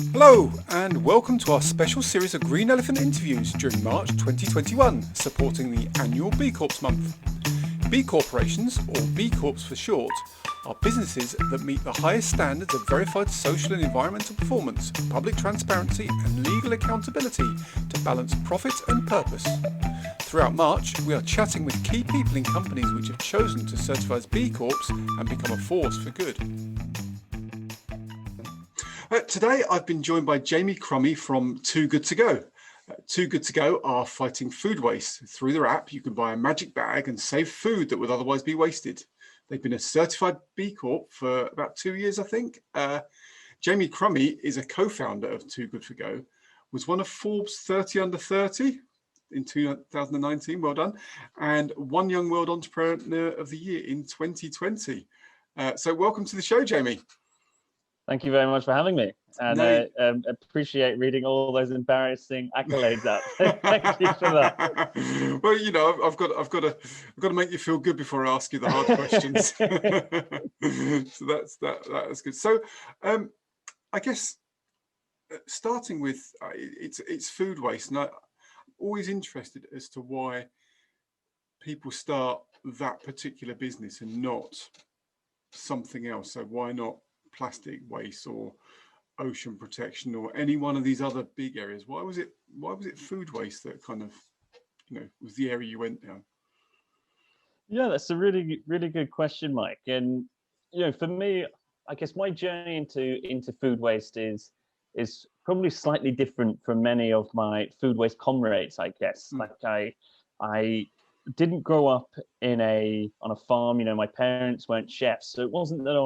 Hello and welcome to our special series of Green Elephant interviews during March 2021, supporting the annual B Corps month. B corporations, or B Corps for short, are businesses that meet the highest standards of verified social and environmental performance, public transparency and legal accountability to balance profit and purpose. Throughout March, we are chatting with key people in companies which have chosen to certify as B Corps and become a force for good. Today, I've been joined by Jamie Crummie from Too Good To Go. Too Good To Go are fighting food waste. Through their app, you can buy a magic bag and save food that would otherwise be wasted. They've been a certified B Corp for about 2 years, I think. Jamie Crummie is a co-founder of Too Good To Go, was one of Forbes 30 Under 30 in 2019, well done, and One Young World Entrepreneur of the Year in 2020. So welcome to the show, Jamie. Thank you very much for having me, and appreciate reading all those embarrassing accolades out. Thank you for that. Well, you know, I've got to make you feel good before I ask you the hard questions. So that's good. So, I guess starting with it's food waste, and I'm always interested as to why people start that particular business and not something else. So why not plastic waste or ocean protection or any one of these other big areas? Why was it food waste that kind of, was the area you went down? Yeah, that's a really good question, Mike. And for me, I guess my journey into food waste is probably slightly different from many of my food waste comrades, I guess. Like I didn't grow up on a farm. My parents weren't chefs, so it wasn't that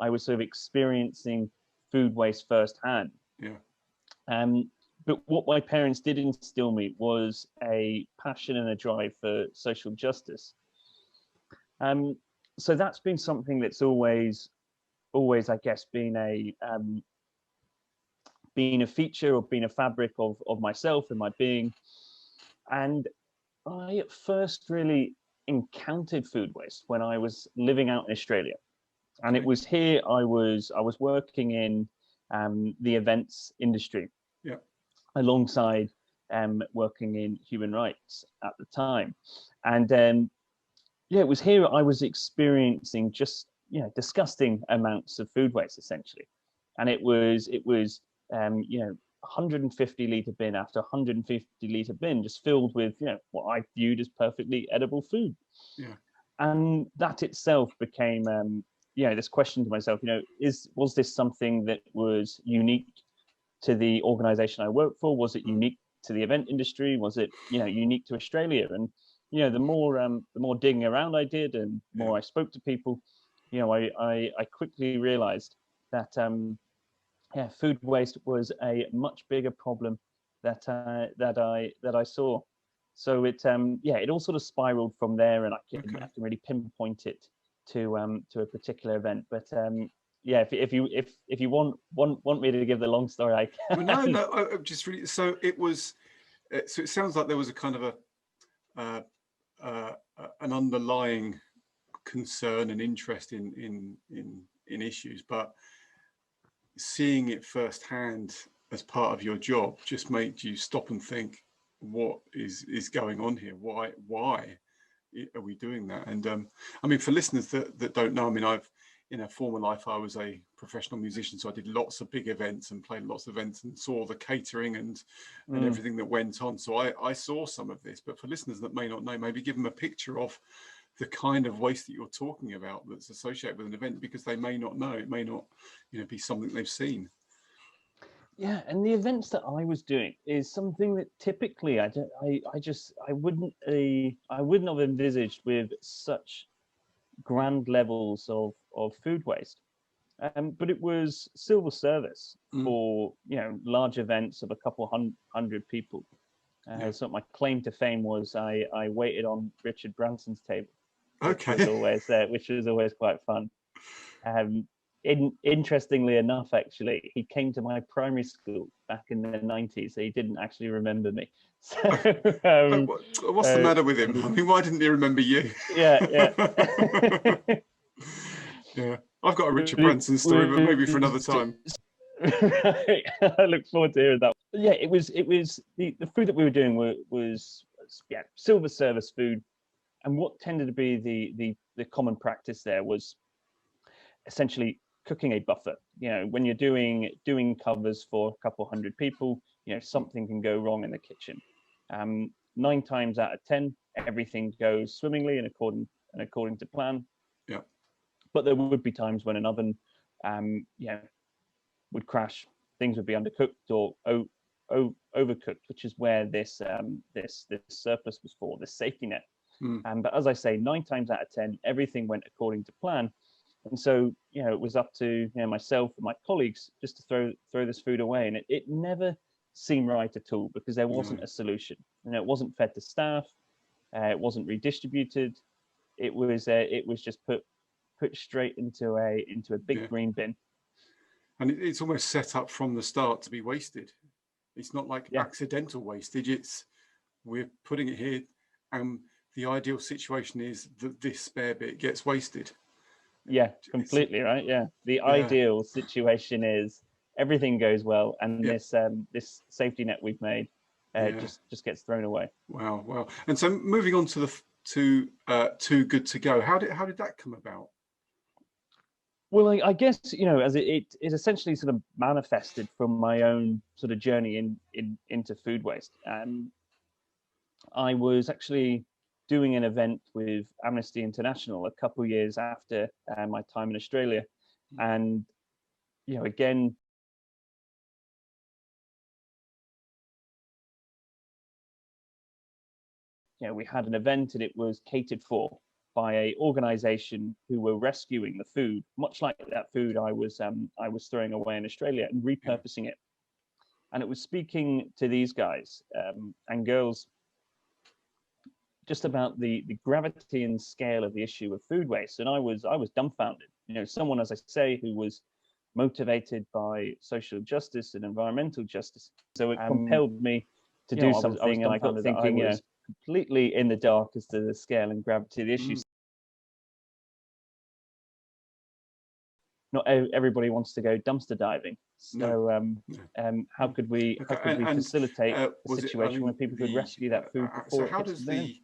I was sort of experiencing food waste firsthand. Yeah. But what my parents did instill me was a passion and a drive for social justice. So that's been something that's always, I guess, been a feature or been a fabric of myself and my being. And I at first really encountered food waste when I was living out in Australia. And it was here I was working in the events industry, alongside working in human rights at the time. And it was here I was experiencing just disgusting amounts of food waste, essentially. And it was 150 litre bin after 150 litre bin just filled with what I viewed as perfectly edible food. Yeah. And that itself became this question to myself, was this something that was unique to the organization I worked for? Was it unique to the event industry? Was it, unique to Australia? And, the more digging around I did and the more I spoke to people, I quickly realized that, food waste was a much bigger problem that I saw. So it all sort of spiraled from there, and I can really pinpoint it to a particular event. But if you want me to give the long story, I can. Well, no, I'm just really. So it was. So it sounds like there was a kind of an underlying concern and interest in issues, but seeing it firsthand as part of your job just made you stop and think, what is going on here? Why are we doing that? And I mean, for listeners that don't know, I mean, in a former life, I was a professional musician, so I did lots of big events and played lots of events and saw the catering and everything that went on. So I saw some of this, but for listeners that may not know, maybe give them a picture of the kind of waste that you're talking about that's associated with an event, because they may not know. It may not, be something they've seen. Yeah, and the events that I was doing is something that typically I wouldn't have envisaged with such grand levels of food waste. But it was civil service for large events of a couple hundred people. So my claim to fame was I waited on Richard Branson's table, which was always quite fun. Interestingly enough, actually, he came to my primary school back in the 90s, so he didn't actually remember me. So, what's the matter with him? I mean, why didn't he remember you? Yeah. Yeah, I've got a Richard Branson story, but maybe for another time. I look forward to hearing that. Yeah, it was the food that we were doing was yeah, silver service food. And what tended to be the common practice there was essentially cooking a buffer. You know, when you're doing covers for a couple hundred people, you know, something can go wrong in the kitchen. 9 times out of 10, everything goes swimmingly and according to plan. Yeah. But there would be times when an oven, would crash. Things would be undercooked or overcooked, which is where this surplus was for, this safety net. But as I say, 9 times out of 10, everything went according to plan. And so, you know, it was up to myself and my colleagues just to throw this food away, and it never seemed right at all because there wasn't a solution. You know, it wasn't fed to staff, it wasn't redistributed. It was just put straight into a big green bin. And it's almost set up from the start to be wasted. It's not like accidental wastage. It's we're putting it here, and the ideal situation is that this spare bit gets wasted. Yeah, completely right. Yeah, the ideal situation is everything goes well, and this safety net we've made just gets thrown away. Wow, wow. And so moving on to the Too Good to Go. How did that come about? Well, I guess, you know, as it essentially sort of manifested from my own sort of journey into food waste. I was actually doing an event with Amnesty International a couple of years after my time in Australia, and you know, again, you know, we had an event and it was catered for by a organization who were rescuing the food, much like that food I was throwing away in Australia and repurposing it. And it was speaking to these guys and girls just about the gravity and scale of the issue of food waste. And I was dumbfounded. You know, someone, as I say, who was motivated by social justice and environmental justice. So it compelled me to do something, and I got thinking, completely in the dark as to the scale and gravity of the issue. Not everybody wants to go dumpster diving. So how could we facilitate a situation where people could rescue that food before so how does the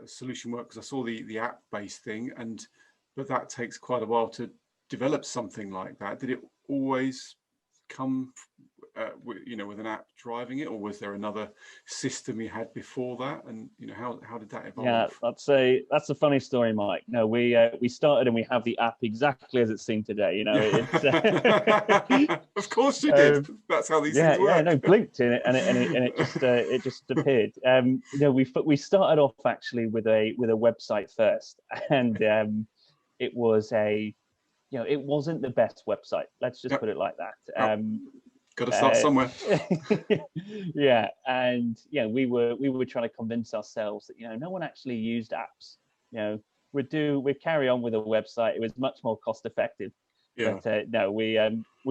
solution work? Because I saw the app-based thing, but that takes quite a while to develop something like that. Did it always come with an app driving it, or was there another system you had before that? And you know, how did that evolve? Yeah, that's a funny story, Mike. No, we started and we have the app exactly as it's seen today. You know, it's of course you did. That's how these things work. Yeah, no, blinked in it, and it just appeared. You know, we started off actually with a website first, and it was it wasn't the best website. Let's just put it like that. Got to start somewhere. Yeah, and we were trying to convince ourselves that no one actually used apps. You know, we'd carry on with a website. It was much more cost effective. Yeah. But no, we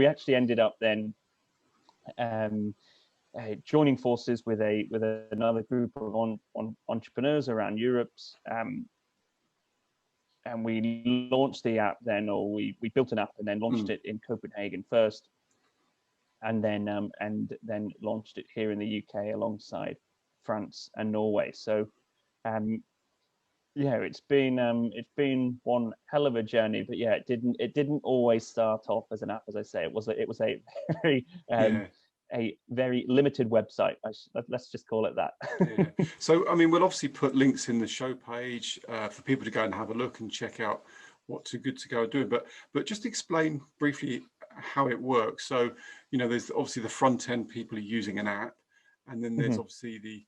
actually ended up then joining forces with another group of entrepreneurs around Europe. And we launched the app then, or we built an app and then launched it in Copenhagen first. And then launched it here in the UK alongside France and Norway. So, it's been one hell of a journey. But it didn't always start off as an app, as I say. It was a very a very limited website. Let's just call it that. Yeah. So, I mean, we'll obviously put links in the show page for people to go and have a look and check out what Too Good to Go are doing. But just explain briefly how it works. So, there's obviously the front end, people are using an app, and then there's obviously the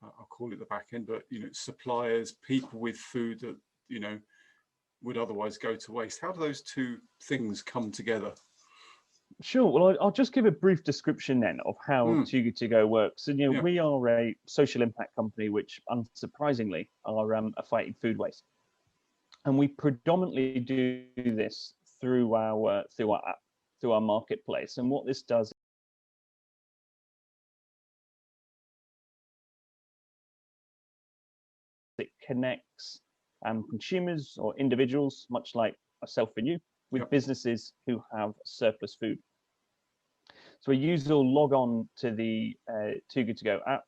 I'll call it the back end, but suppliers, people with food that would otherwise go to waste. How do those two things come together? Sure. Well, I'll just give a brief description then of how Too Good to Go works. And we are a social impact company which, unsurprisingly, are fighting food waste, and we predominantly do this through our app, through our marketplace. And what this does, it connects consumers or individuals, much like myself and you, with businesses who have surplus food. So a user will log on to the Too Good To Go app.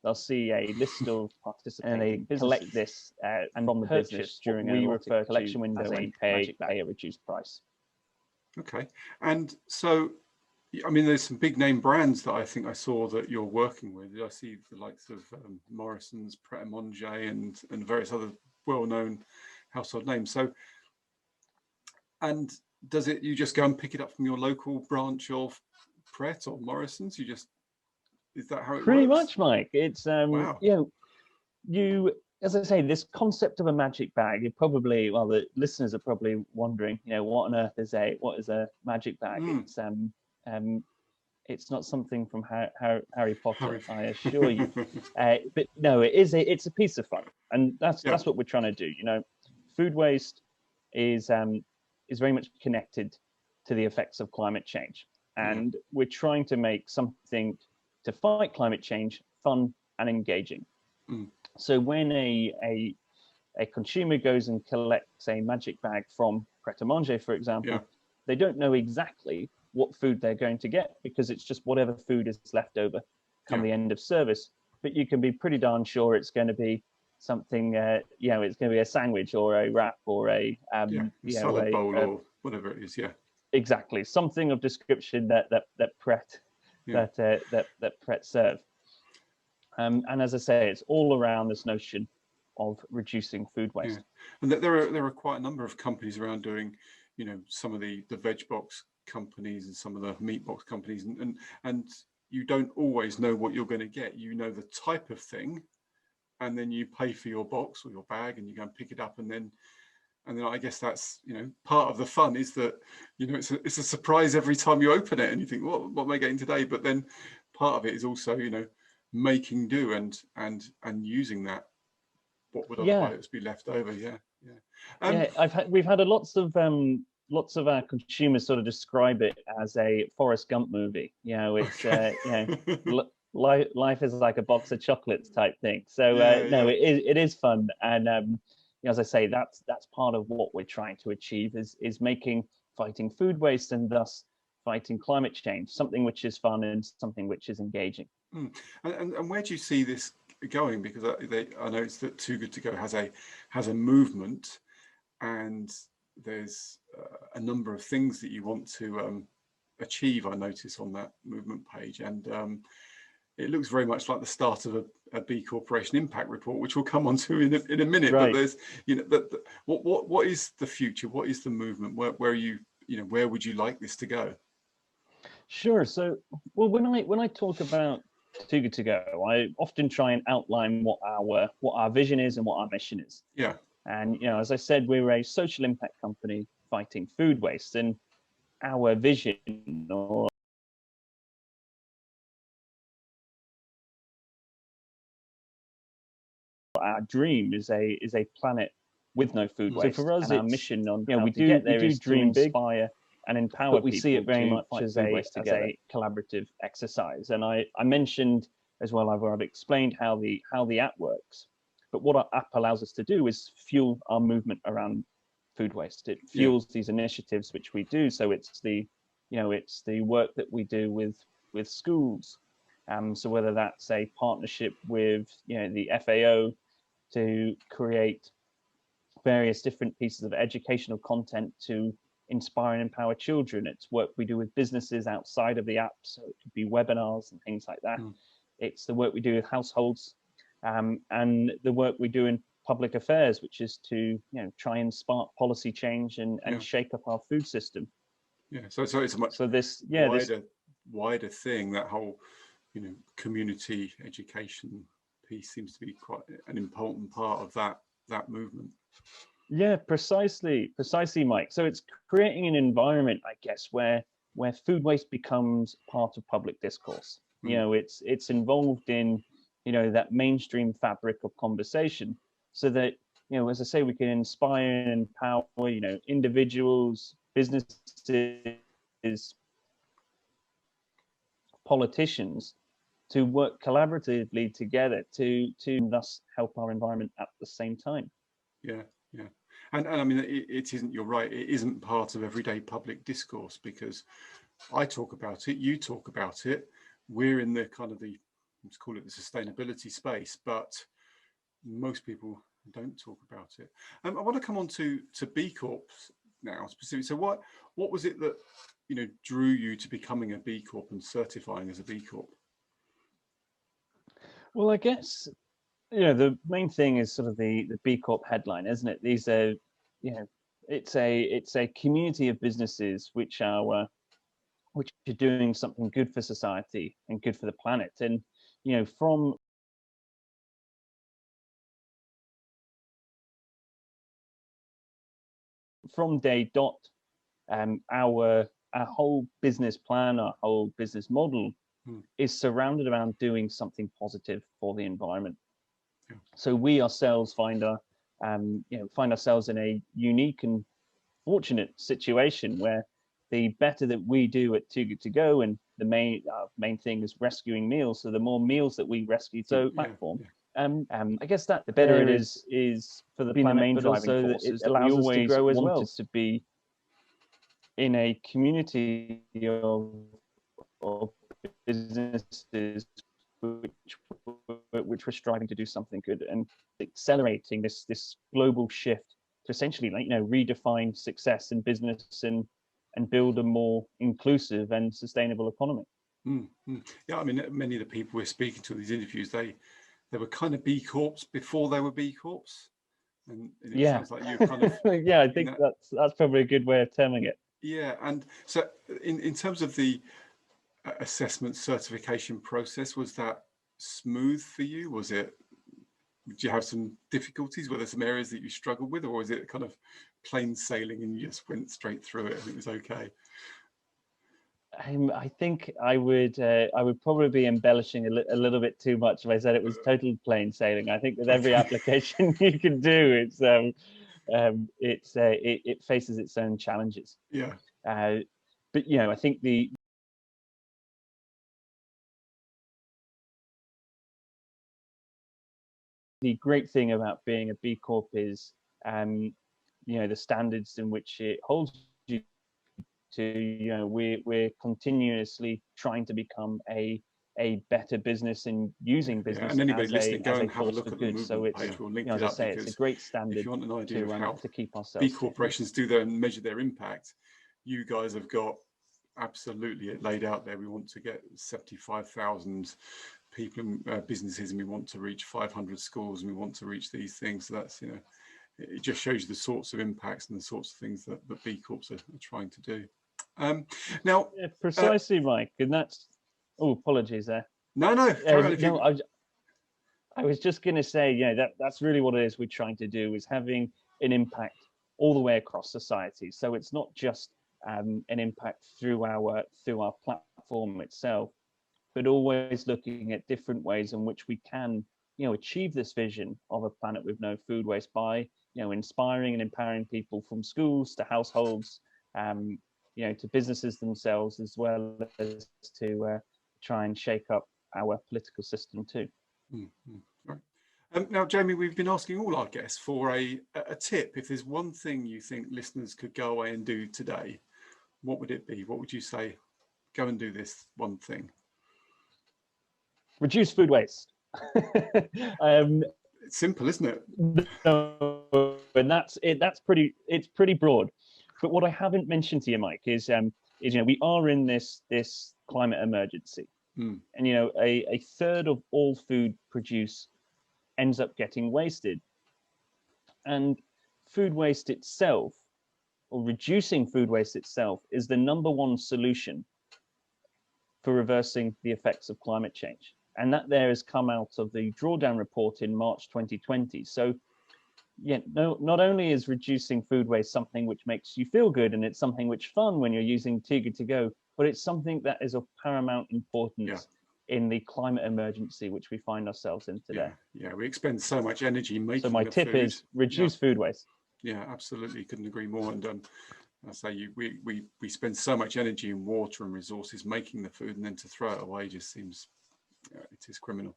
They'll see a list of participating businesses, collect this and from the business during a refer collection window and pay a reduced price. Okay, and so, I mean, there's some big name brands that I think I saw that you're working with. I see the likes of Morrison's, Pret a Manger, and various other well-known household names. So, and does it, you just go and pick it up from your local branch of Pret or Morrison's? You just, is that how it Pretty works? much, Mike. It's Wow. you know, you, as I say, this concept of a magic bag, you probably, well, the listeners are probably wondering, you know, what on earth is a magic bag? It's not something from Harry Potter, I assure you. But no, it's a piece of fun, and that's what we're trying to do. You know, food waste is very much connected to the effects of climate change, and we're trying to make something to fight climate change fun and engaging. So when a consumer goes and collects a magic bag from Pret a Manger, for example, they don't know exactly what food they're going to get, because it's just whatever food is left over come the end of service. But you can be pretty darn sure it's going to be something, you know, it's going to be a sandwich or a wrap or a salad bowl or whatever it is. Exactly, something of description that Pret that Pret serve. And as I say, it's all around this notion of reducing food waste. And there are quite a number of companies around doing, you know, some of the veg box companies and some of the meat box companies, and you don't always know what you're going to get. You know the type of thing, and then you pay for your box or your bag, and you go and pick it up, and then I guess that's, you know, part of the fun is that, you know, it's a surprise every time you open it, and you think, what am I getting today? But then part of it is also, you know, making do and using that, what would otherwise be left over. We've had lots of our consumers sort of describe it as a Forrest Gump movie. You know, it's you know, life is like a box of chocolates type thing. So no, it is fun, and you know, as I say, that's part of what we're trying to achieve is fighting food waste and thus fighting climate change, something which is fun and something which is engaging. And where do you see this going? Because I know it's that Too Good To Go has a movement, and there's a number of things that you want to achieve. I notice on that movement page, and it looks very much like the start of a B Corporation impact report, which we'll come on to in a minute. Right. But there's, you know, what is the future? What is the movement? Where are you, you know, where would you like this to go? Sure. So, well, when I talk about Too Good To Go, I often try and outline what our vision is and what our mission is. Yeah. And, you know, as I said, we're a social impact company fighting food waste, and our vision or our dream is a planet with no food waste. So for us, our mission on we do dream big, inspire and empower, but we see it very much as a collaborative exercise. And I mentioned as well, I've explained how the app works. But what our app allows us to do is fuel our movement around food waste. It fuels these initiatives which we do. So it's the work that we do with schools. So whether that's a partnership with the FAO to create various different pieces of educational content to inspire and empower children. It's work we do with businesses outside of the app, so it could be webinars and things like that. It's the work we do with households, and the work we do in public affairs, which is to try and spark policy change and shake up our food system. So it's a much wider thing. That whole community education piece seems to be quite an important part of that movement. Yeah, precisely, Mike. So it's creating an environment, I guess, where food waste becomes part of public discourse. It's involved in that mainstream fabric of conversation, so that as I say, we can inspire and empower individuals, businesses, politicians to work collaboratively together to thus help our environment at the same time. Yeah. And I mean, it isn't, you're right, it isn't part of everyday public discourse, because I talk about it, you talk about it. We're in the kind of let's call it the sustainability space, but most people don't talk about it. I want to come on to B Corps now specifically. So what was it that drew you to becoming a B Corp and certifying as a B Corp? Well, I guess the main thing is sort of the B Corp headline, isn't it? These are it's a community of businesses which are doing something good for society and good for the planet. And from day dot, our whole business plan, our whole business model is surrounded around doing something positive for the environment. Yeah. So we ourselves find ourselves in a unique and fortunate situation where the better that we do at Too Good To Go, and the main thing is rescuing meals. So the more meals that we rescue through the platform, I guess that the better it is for the planet, main driving forces. It allows us to grow as well. To be in a community of businesses which we're striving to do something good and accelerating this global shift to essentially redefine success in business and build a more inclusive and sustainable economy. Yeah, I mean, many of the people we're speaking to in these interviews, they were kind of B Corps before they were B Corps, and it sounds like you kind of yeah, I think that's probably a good way of terming it. Yeah, and so in terms of the assessment certification process, was that smooth for you? Did you have some difficulties? Were there some areas that you struggled with, or was it kind of plain sailing and you just went straight through it and it was okay? I think I would probably be embellishing a little bit too much if I said it was total plain sailing. I think with every application you can do, it faces its own challenges. Yeah. But I think the great thing about being a B Corp is the standards in which it holds you to. We're continuously trying to become a better business and using business and anybody as listening, go and have a force look for at the good. So movement it's page. We'll link as it I up, say, it's a great standard if you want an idea of how to keep ourselves B corporations do their and measure their impact, you guys have got absolutely it laid out there. We want to get 75,000 people in businesses, and we want to reach 500 schools, and we want to reach these things. So that's it just shows you the sorts of impacts and the sorts of things that B Corps are trying to do. Now, precisely, Mike, and that's apologies there. No, I was just going to say, that's really what it is we're trying to do, is having an impact all the way across society. So it's not just an impact through our platform itself, but always looking at different ways in which we can, achieve this vision of a planet with no food waste by, inspiring and empowering people from schools to households, to businesses themselves, as well as to try and shake up our political system too. Right. Now, Jamie, we've been asking all our guests for a tip. If there's one thing you think listeners could go away and do today, what would it be? What would you say? Go and do this one thing. Reduce food waste. It's simple, isn't it? No, and that's it. It's pretty broad. But what I haven't mentioned to you, Mike, is we are in this climate emergency, and a third of all food produced ends up getting wasted, and food waste itself, or reducing food waste itself, is the #1 solution for reversing the effects of climate change. And that there has come out of the drawdown report in March 2020. So not only is reducing food waste something which makes you feel good, and it's something which is fun when you're using Too Good To Go, but it's something that is of paramount importance in the climate emergency which we find ourselves in today. Yeah, we expend so much energy making So my tip is reduce food waste. Yeah, absolutely, couldn't agree more. And I say we spend so much energy and water and resources making the food, and then to throw it away just seems it is criminal.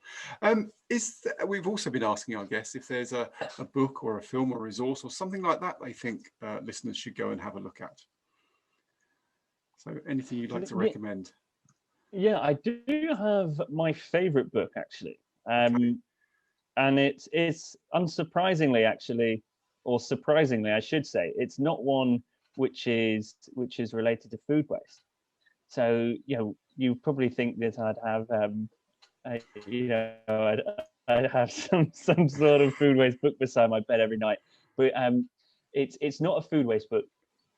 We've also been asking our guests if there's a book or a film or a resource or something like that they think listeners should go and have a look at. So anything you'd like to recommend? Yeah, I do have my favorite book actually. Okay. And it's unsurprisingly actually, or surprisingly I should say, it's not one which is related to food waste. So you probably think that I'd have I'd have some sort of food waste book beside my bed every night, but it's not a food waste book,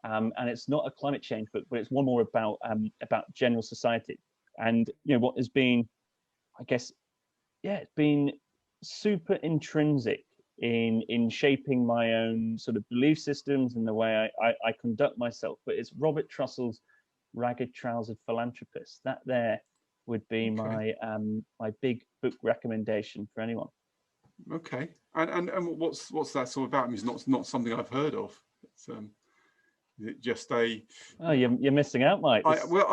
and it's not a climate change book, but it's one more about general society. And what has been, I guess, it's been super intrinsic in shaping my own sort of belief systems and the way I conduct myself. But it's Robert Trussell's Ragged Trousered Philanthropists. That there would be my my big book recommendation for anyone. Okay. And what's that sort of about? I mean, it's not something I've heard of. It's is it just a? Oh, you're missing out, Mike. Well,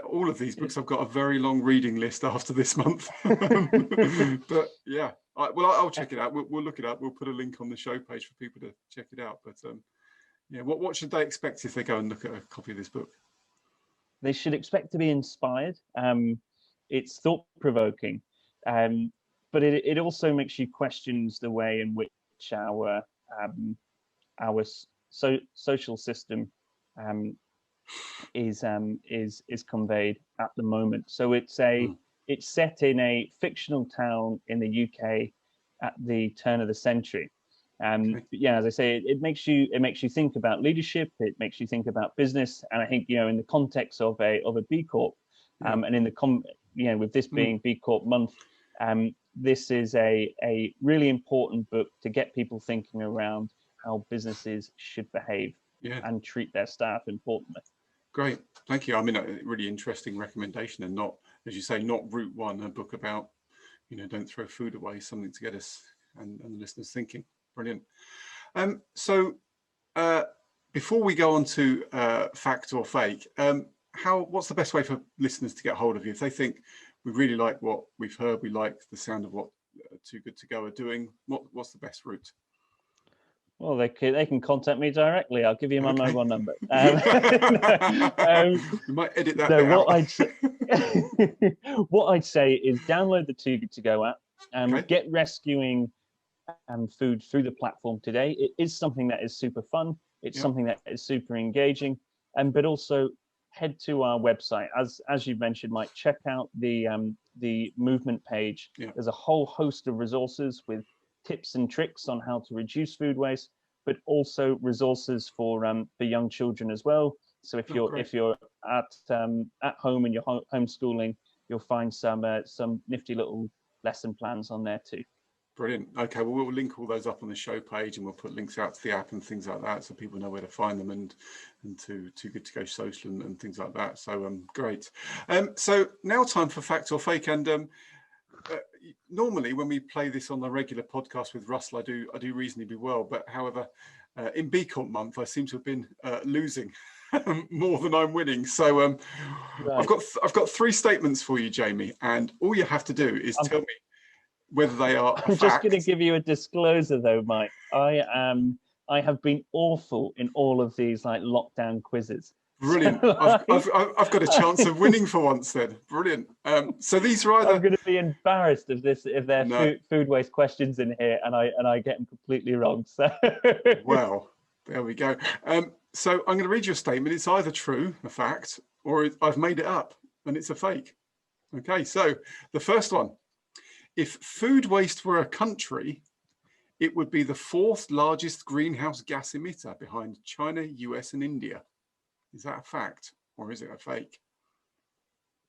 all of these books. I've got a very long reading list after this month. But yeah, I'll check it out. We'll look it up. We'll put a link on the show page for people to check it out. But yeah, what should they expect if they go and look at a copy of this book? They should expect to be inspired. It's thought-provoking, but it also makes you question the way in which our social system is conveyed at the moment. So it's set in a fictional town in the UK at the turn of the century. But yeah, as I say, it makes you think about leadership. It makes you think about business, and I think in the context of a B Corp, and in the with this being B Corp month, this is a really important book to get people thinking around how businesses should behave and treat their staff importantly. Great, thank you. I mean, a really interesting recommendation, and not, as you say, not route one, a book about don't throw food away, something to get us and the listeners thinking. Brilliant. So before we go on to fact or fake, what's the best way for listeners to get hold of you? If they think we really like what we've heard, we like the sound of what Too Good To Go are doing, what's the best route? Well, they can contact me directly. I'll give you my mobile number. We might edit that out. What I'd say is download the Too Good To Go app and get rescuing food through the platform today. It is something that is super fun. It's something that is super engaging, but also head to our website. As you mentioned, Mike, check out the movement page. There's a whole host of resources with tips and tricks on how to reduce food waste, but also resources for young children as well. So if you're at home and you're homeschooling, you'll find some nifty little lesson plans on there too. Brilliant. Okay, well, we'll link all those up on the show page, and we'll put links out to the app and things like that, so people know where to find them, and to Too Good To Go social and things like that. So great. So now time for fact or fake. And normally when we play this on the regular podcast with Russell, I do reasonably well. But however, in B Corp month, I seem to have been losing more than I'm winning. So I've got 3 statements for you, Jamie, and all you have to do is tell me whether they are a fact. Just going to give you a disclosure though, Mike. I have been awful in all of these like lockdown quizzes. Brilliant. So, I've got a chance of winning for once then. Brilliant. So these are either... I'm going to be embarrassed if there are food waste questions in here and I get them completely wrong. So well, there we go. So I'm going to read you a statement. It's either true, a fact, or I've made it up and it's a fake. Okay, so the first one. If food waste were a country, it would be the 4th largest greenhouse gas emitter behind China, US, and India. Is that a fact or is it a fake?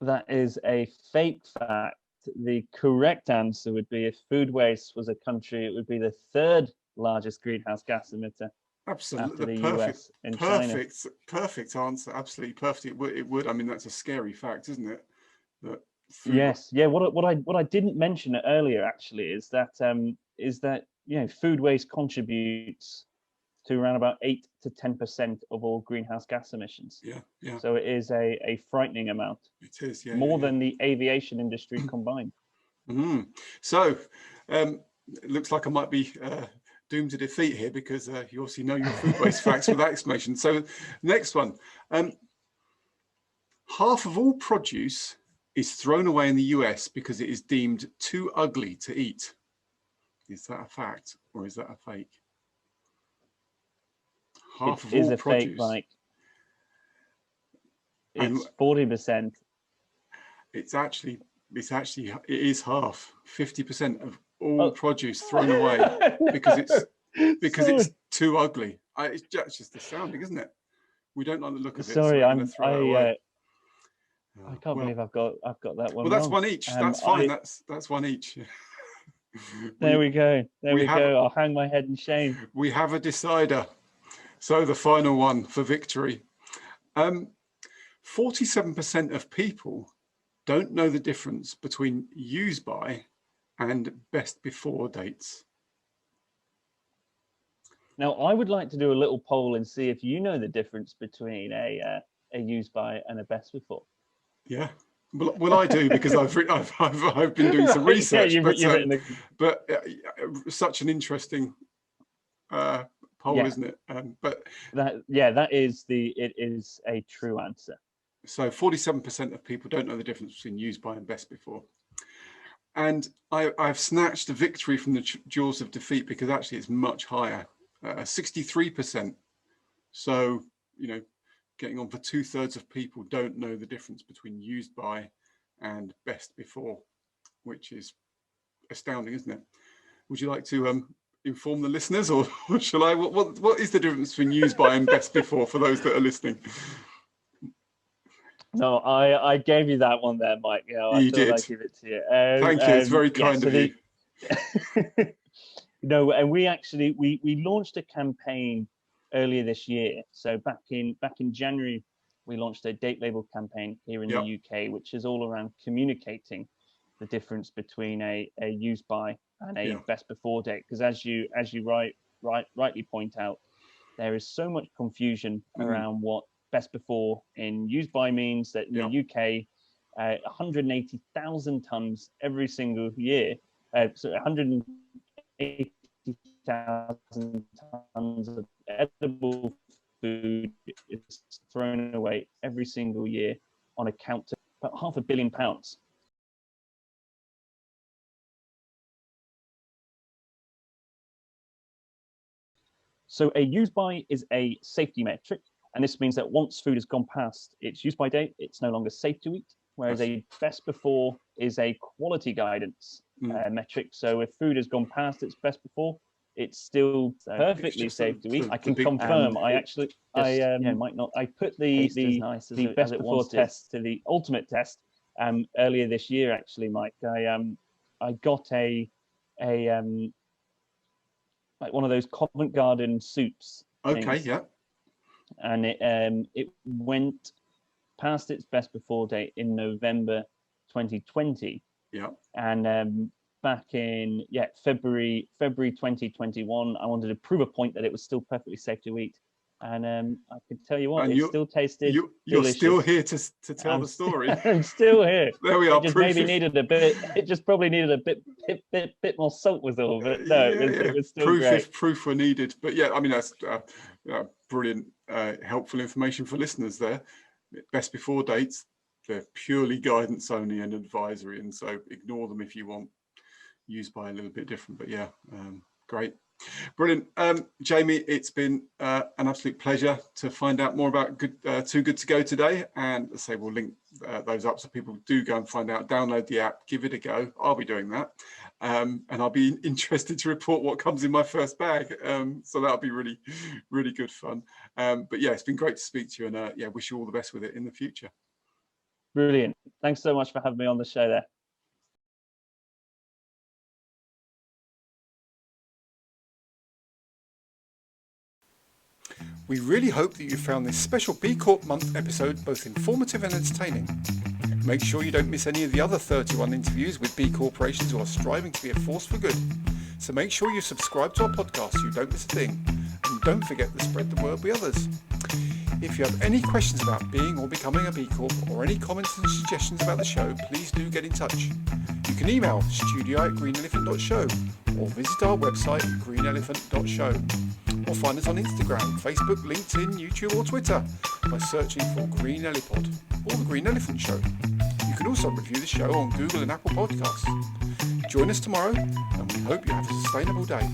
That is a fake fact. The correct answer would be if food waste was a country, it would be the 3rd largest greenhouse gas emitter. Absolutely, the US and China. Perfect answer. Absolutely perfect. It would. I mean, that's a scary fact, isn't it? That yes, yeah. What I didn't mention earlier actually is that food waste contributes to around about 8 to 10% of all greenhouse gas emissions. Yeah. So it is a frightening amount. It is, yeah. More than the aviation industry combined. So it looks like I might be doomed to defeat here, because you obviously know your food waste facts with that explanation. So next one. Half of all produce is thrown away in the US because it is deemed too ugly to eat. Is that a fact or is that a fake? Half of all produce. Fake, Mike. It's 40%. It is half. 50% of all produce thrown away because it's too ugly. It's just astounding, isn't it? We don't like the look of it. Sorry, so throw it away. I can't believe I've got that one. Well, that's one each. That's fine. That's one each. There we go. I'll hang my head in shame. We have a decider. So the final one for victory. 47% of people don't know the difference between use by and best before dates. Now, I would like to do a little poll and see if you know the difference between a use by and a best before. Yeah, well, I do because I've been doing some research. But such an interesting poll, isn't it? It is a true answer. So 47% of people don't know the difference between use by and best before. And I've snatched a victory from the jaws of defeat because actually it's much higher, 63%. So, getting on for 2/3 of people don't know the difference between used by and best before, which is astounding, isn't it? Would you like to inform the listeners, or shall I? What is the difference between used by and best before for those that are listening? No, I gave you that one there, Mike. You did. I'd give it to you. Thank you. It's very kind of you. No, and we launched a campaign earlier this year. So back in January, we launched a date label campaign here in the UK, which is all around communicating the difference between a use by and a best before date. Because as you rightly point out, there is so much confusion around what best before in use by means. That in the UK, 180,000 tons every single year. So 180,000 tons of edible food is thrown away every single year on account of about £500 billion. So a use by is a safety metric, and this means that once food has gone past its use by date, it's no longer safe to eat. Whereas a best before is a quality guidance metric. So if food has gone past its best before, it's still perfectly safe to eat. I can confirm. I put the best before test to the ultimate test earlier this year. Actually, Mike, I got a like one of those Covent Garden soups. Okay, things. yeah. And it went past its best before date in November 2020. Yeah. And back in February 2021, I wanted to prove a point that it was still perfectly safe to eat. And I can tell you what, it still tasted You're delicious. Still here to tell the story. I'm still here. There we are. It just probably needed a bit more salt was all, but no, it was still proof great. If proof were needed. But yeah, I mean, that's brilliant, helpful information for listeners there. Best before dates, they're purely guidance only and advisory, and so ignore them if you want. Used by a little bit different, but yeah, great. Brilliant. Jamie, it's been an absolute pleasure to find out more about Too Good to Go today. And let's say we'll link those up so people do go and find out, download the app, give it a go. I'll be doing that. And I'll be interested to report what comes in my first bag. So that'll be really, really good fun. But yeah, it's been great to speak to you, and wish you all the best with it in the future. Brilliant. Thanks so much for having me on the show there. We really hope that you found this special B Corp month episode both informative and entertaining. Make sure you don't miss any of the other 31 interviews with B corporations who are striving to be a force for good. So make sure you subscribe to our podcast so you don't miss a thing. And don't forget to spread the word with others. If you have any questions about being or becoming a B Corp, or any comments and suggestions about the show, please do get in touch. You can email studio@greenelephant.show or visit our website greenelephant.show. or find us on Instagram, Facebook, LinkedIn, YouTube or Twitter by searching for Green Elephant or The Green Elephant Show. You can also review the show on Google and Apple Podcasts. Join us tomorrow and we hope you have a sustainable day.